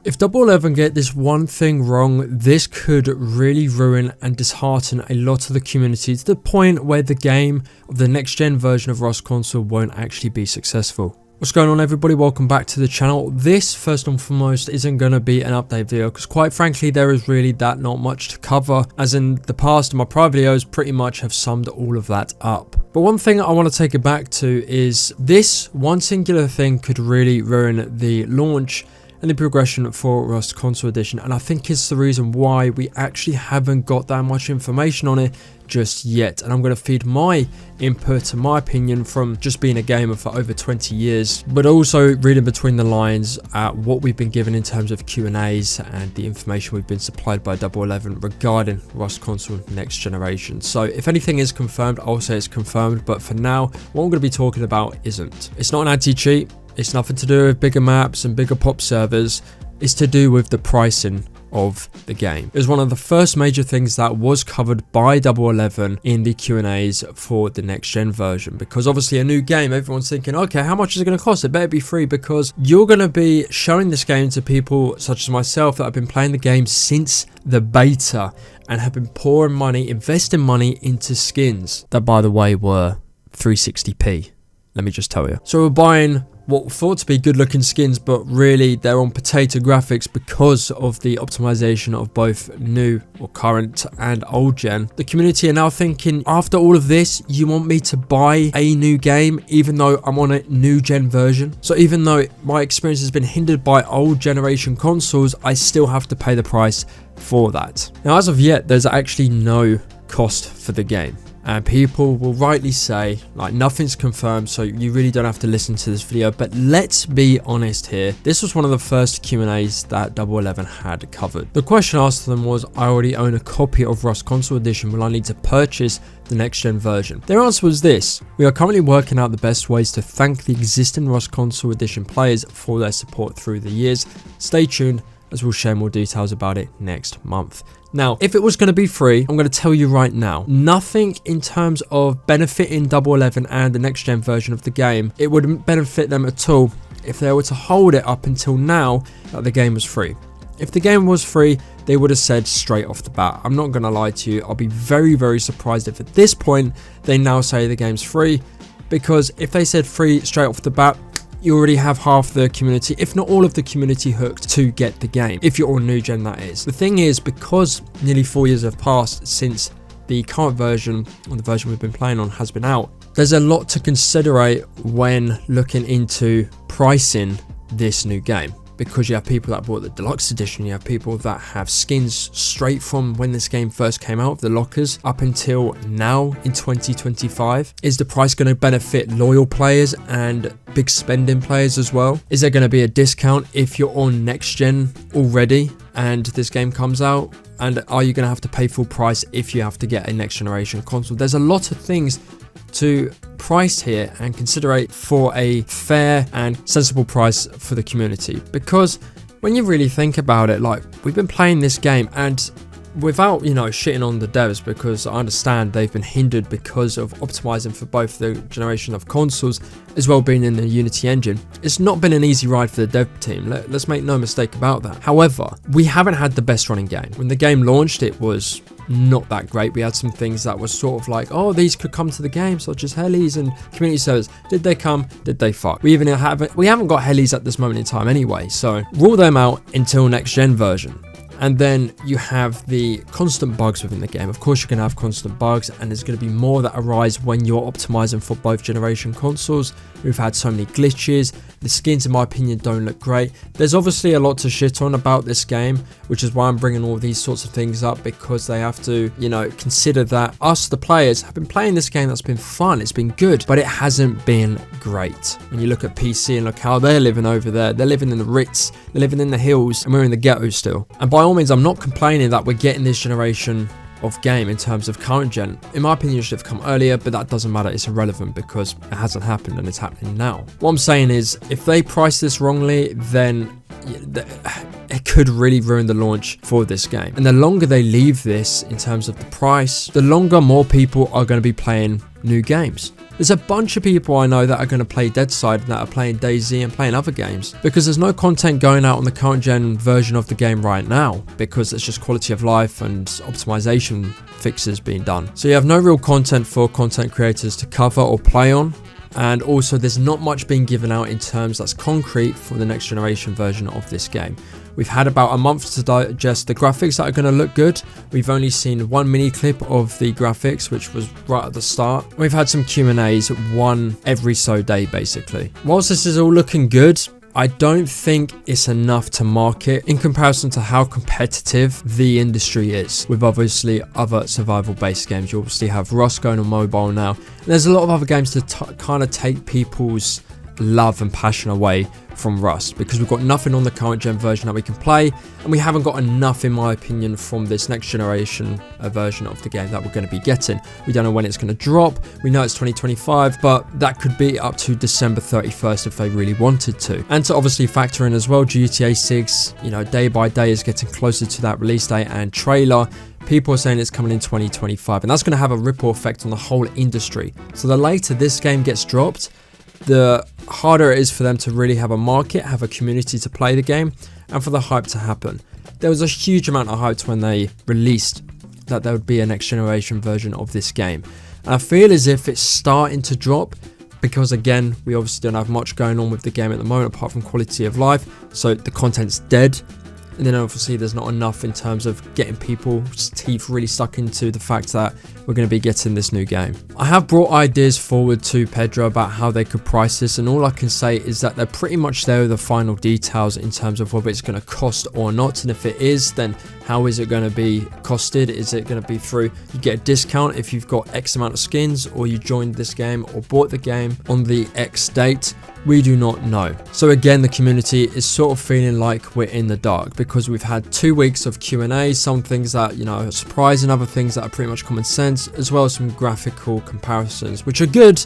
If Double 11 get this one thing wrong, this could really ruin and dishearten a lot of the community to the point where the game of the next gen version of Rust console won't actually be successful. What's going on, everybody? Welcome back to the channel. This first and foremost isn't going to be an update video because quite frankly there is really not much to cover, as in the past my prior videos pretty much have summed all of that up. But one thing I want to take it back to is this one singular thing could really ruin the launch and the progression for Rust Console Edition, and I think it's the reason why we actually haven't got that much information on it just yet. And I'm going to feed my input and my opinion from just being a gamer for over 20 years, but also reading between the lines at what we've been given in terms of Q&As and the information we've been supplied by Double 11 regarding Rust Console Next Generation. So if anything is confirmed, I'll say it's confirmed, but for now what I'm going to be talking about isn't. It's not an anti-cheat. It's nothing to do with bigger maps and bigger pop servers. It's to do with the pricing of the game. It was one of the first major things that was covered by Double 11 in the Q&As for the next gen version, because obviously a new game, everyone's thinking, okay, how much is it going to cost? It better be free, because you're going to be showing this game to people such as myself that have been playing the game since the beta and have been pouring money, investing money into skins that, by the way, were 360p. Let me just tell you. So we're buying what were thought to be good looking skins, but really they're on potato graphics because of the optimization of both new or current and old gen. The community are now thinking, after all of this, you want me to buy a new game even though I'm on a new gen version? So even though my experience has been hindered by old generation consoles, I still have to pay the price for that. Now, as of yet, there's actually no cost for the game. And people will rightly say, like, nothing's confirmed, so you really don't have to listen to this video. But let's be honest here. This was one of the first Q&As that Double 11 had covered. The question asked to them was, I already own a copy of Rust Console Edition. Will I need to purchase the next gen version? Their answer was this: we are currently working out the best ways to thank the existing Rust Console Edition players for their support through the years. Stay tuned, as we'll share more details about it next month. Now, if it was going to be free, I'm going to tell you right now, nothing in terms of benefiting Double 11 and the next gen version of the game. It wouldn't benefit them at all if they were to hold it up until now that the game was free. If the game was free, they would have said straight off the bat. I'm not going to lie to you. I'll be very, very surprised if at this point they now say the game's free, because if they said free straight off the bat, you already have half the community, if not all of the community, hooked to get the game, if you're on new gen, that is. The thing is, because nearly 4 years have passed since the current version, or the version we've been playing on, has been out, there's a lot to consider when looking into pricing this new game. Because you have people that bought the deluxe edition, you have people that have skins straight from when this game first came out of the lockers up until now in 2025. Is the price going to benefit loyal players and big spending players as well? Is there going to be a discount if you're on next gen already and this game comes out? And are you going to have to pay full price if you have to get a next generation console? There's a lot of things to price here and consider for a fair and sensible price for the community, because when you really think about it, like, we've been playing this game, and without, you know, shitting on the devs, because I understand they've been hindered because of optimizing for both the generation of consoles as well being in the Unity engine, it's not been an easy ride for the dev team. Let's make no mistake about that. However, we haven't had the best running game. When the game launched, it was not that great. We had some things that were sort of like, oh, these could come to the game, such as helis and community servers. Did they come? Did they fuck? We haven't got helis at this moment in time anyway, so rule them out until next gen version. And then you have the constant bugs within the game. Of course, you're going to have constant bugs, and there's going to be more that arise when you're optimizing for both generation consoles. We've had so many glitches. The skins, in my opinion, don't look great. There's obviously a lot to shit on about this game, which is why I'm bringing all these sorts of things up, because they have to, you know, consider that us, the players, have been playing this game. That's been fun. It's been good, but it hasn't been great. When you look at PC and look how they're living over there, they're living in the Ritz, they're living in the hills, and we're in the ghetto still. And by all means, I'm not complaining that we're getting this generation of game in terms of current gen. In my opinion, it should have come earlier, but that doesn't matter. It's irrelevant because it hasn't happened and it's happening now. What I'm saying is, if they price this wrongly, then it could really ruin the launch for this game. And the longer they leave this in terms of the price, the longer more people are going to be playing new games. There's a bunch of people I know that are going to play Deadside, that are playing DayZ and playing other games, because there's no content going out on the current gen version of the game right now, because it's just quality of life and optimization fixes being done. So you have no real content for content creators to cover or play on. And also there's not much being given out in terms that's concrete for the next generation version of this game. We've had about a month to digest the graphics that are going to look good. We've only seen one mini clip of the graphics, which was right at the start. We've had some Q&As, one every so day basically. Whilst this is all looking good, I don't think it's enough to market in comparison to how competitive the industry is with obviously other survival based games. You obviously have Rust going on mobile now. And there's a lot of other games to kind of take people's love and passion away from Rust, because we've got nothing on the current gen version that we can play, and we haven't got enough, in my opinion, from this next generation version of the game that we're going to be getting. We don't know when it's going to drop. We know it's 2025, but that could be up to December 31st if they really wanted to. And to obviously factor in as well, GTA 6, you know, day by day is getting closer to that release date and trailer. People are saying it's coming in 2025, and that's going to have a ripple effect on the whole industry. So the later this game gets dropped, the harder it is for them to really have a market, have a community to play the game, and for the hype to happen. There was a huge amount of hype when they released that there would be a next generation version of this game. And I feel as if it's starting to drop, because again, we obviously don't have much going on with the game at the moment apart from quality of life, so the content's dead. And then obviously there's not enough in terms of getting people's teeth really stuck into the fact that we're going to be getting this new game. I have brought ideas forward to Pedro about how they could price this, and all I can say is that they're pretty much there with the final details in terms of whether it's going to cost or not. And if it is, then how is it going to be costed? Is it going to be through you get a discount if you've got X amount of skins, or you joined this game or bought the game on the X date? We do not know. So again, the community is sort of feeling like we're in the dark, because we've had 2 weeks of Q&A, some things that, you know, are surprising, other things that are pretty much common sense, as well as some graphical comparisons, which are good,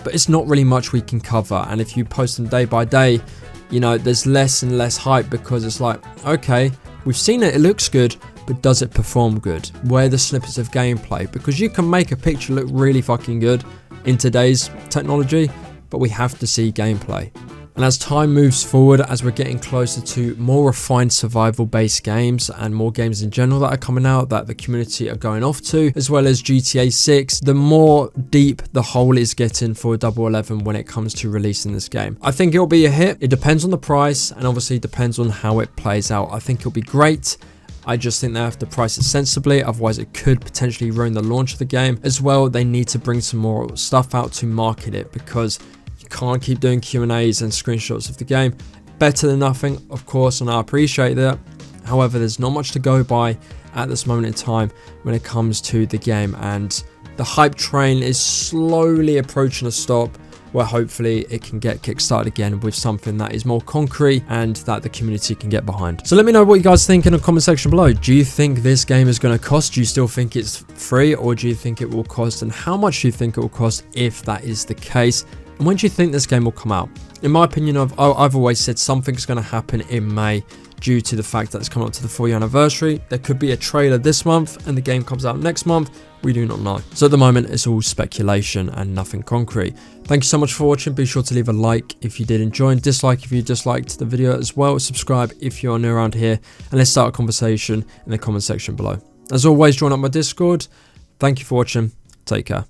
but it's not really much we can cover. And if you post them day by day, you know, there's less and less hype, because it's like, okay, we've seen it, it looks good, but does it perform good? Where are the snippets of gameplay? Because you can make a picture look really fucking good in today's technology, but we have to see gameplay. And as time moves forward, as we're getting closer to more refined survival based games and more games in general that are coming out that the community are going off to, as well as GTA 6, the more deep the hole is getting for D11 when it comes to releasing this game. I think it'll be a hit. It depends on the price, and obviously depends on how it plays out. I think it'll be great. I just think they have to price it sensibly, otherwise it could potentially ruin the launch of the game. As well, they need to bring some more stuff out to market it, because you can't keep doing Q&As and screenshots of the game. Better than nothing, of course, and I appreciate that. However, there's not much to go by at this moment in time when it comes to the game, and the hype train is slowly approaching a stop, where hopefully it can get kickstarted again with something that is more concrete and that the community can get behind. So let me know what you guys think in the comment section below. Do you think this game is going to cost? Do you still think it's free, or do you think it will cost? And how much do you think it will cost if that is the case? And when do you think this game will come out? In my opinion, I've always said something's going to happen in May due to the fact that it's coming up to the 4-year anniversary. There could be a trailer this month and the game comes out next month. We do not know. So at the moment, it's all speculation and nothing concrete. Thank you so much for watching. Be sure to leave a like if you did enjoy, and dislike if you disliked the video as well. Subscribe if you're new around here, and let's start a conversation in the comment section below. As always, join up my Discord. Thank you for watching. Take care.